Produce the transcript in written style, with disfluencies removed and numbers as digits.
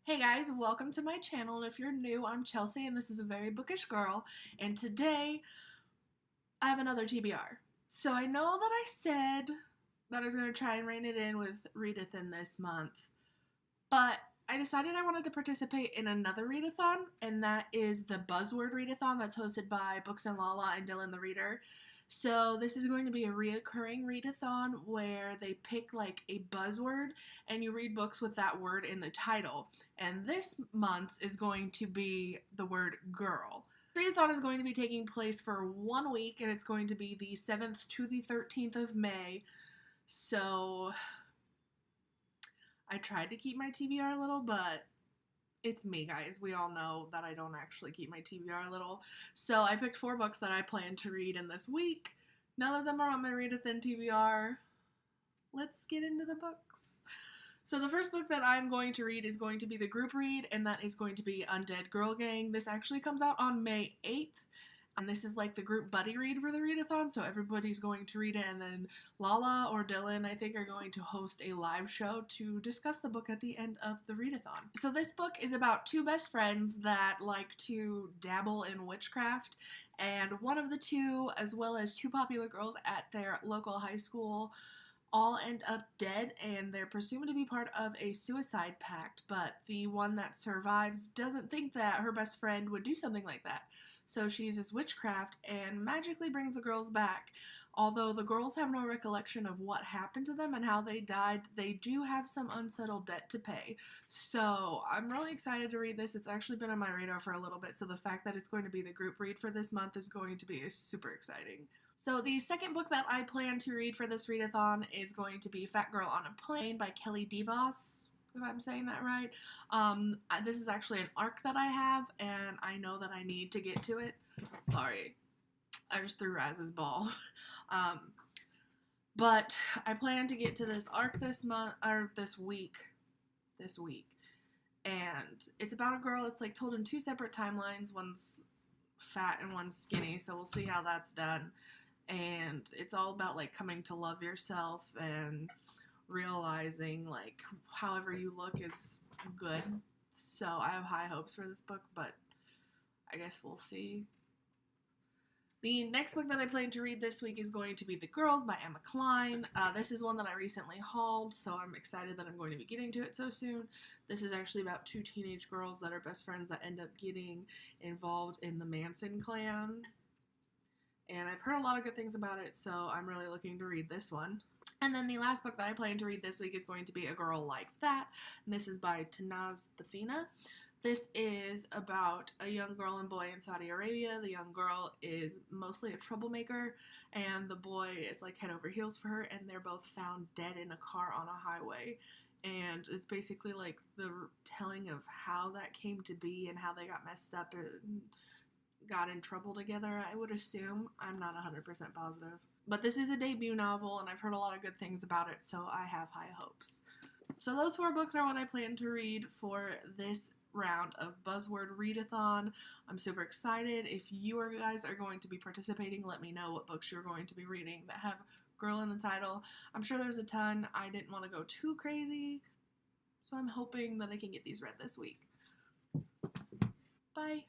Hey guys, welcome to my channel, and if you're new, I'm Chelsea and this is a very bookish girl, and today I have another TBR. So I know that I said that I was going to try and rein it in with Readathon this month, but I decided I wanted to participate in another readathon, and that is the Buzzword Readathon that's hosted by BooksandLala and Dylan the Reader. So this is going to be a reoccurring readathon where they pick like a buzzword and you read books with that word in the title. And this month's is going to be the word girl. The readathon is going to be taking place for 1 week, and it's going to be the 7th to the 13th of May. So I tried to keep my TBR little, but it's me, guys. We all know that I don't actually keep my TBR little. So I picked 4 books that I plan to read in this week. None of them are on my Readathon TBR. Let's get into the books. So the first book that I'm going to read is going to be the group read, and that is going to be Undead Girl Gang. This actually comes out on May 8th. And this is like the group buddy read for the readathon, so everybody's going to read it, and then Lala or Dylan, I think, are going to host a live show to discuss the book at the end of the readathon. So this book is about 2 best friends that like to dabble in witchcraft, and one of the 2, as well as 2 popular girls at their local high school, all end up dead, and they're presumed to be part of a suicide pact, but the one that survives doesn't think that her best friend would do something like that. So she uses witchcraft and magically brings the girls back. Although the girls have no recollection of what happened to them and how they died, they do have some unsettled debt to pay. So I'm really excited to read this. It's actually been on my radar for a little bit, so the fact that it's going to be the group read for this month is going to be super exciting. So the second book that I plan to read for this readathon is going to be Fat Girl on a Plane by Kelly DeVos, if I'm saying that right. This is actually an arc that I have, and I know that I need to get to it. Sorry, I just threw Raz's ball. But I plan to get to this arc this month, or this week, and it's about a girl. It's like told in 2 separate timelines. One's fat and one's skinny, so we'll see how that's done. And it's all about like coming to love yourself and realizing like however you look is good. So I have high hopes for this book, but I guess we'll see. The next book that I plan to read this week is going to be The Girls by Emma Cline. This is one that I recently hauled, so I'm excited that I'm going to be getting to it so soon. This is actually about 2 teenage girls that are best friends that end up getting involved in the Manson clan. And I've heard a lot of good things about it, so I'm really looking to read this one. And then the last book that I plan to read this week is going to be A Girl Like That, and this is by Tanaz Thafina. This is about a young girl and boy in Saudi Arabia. The young girl is mostly a troublemaker, and the boy is like head over heels for her, and they're both found dead in a car on a highway. And it's basically like the telling of how that came to be and how they got messed up and got in trouble together, I would assume. I'm not 100% positive. But this is a debut novel, and I've heard a lot of good things about it, so I have high hopes. So those 4 books are what I plan to read for this round of Buzzword Readathon. I'm super excited. If you guys are going to be participating, let me know what books you're going to be reading that have girl in the title. I'm sure there's a ton. I didn't want to go too crazy, so I'm hoping that I can get these read this week. Bye!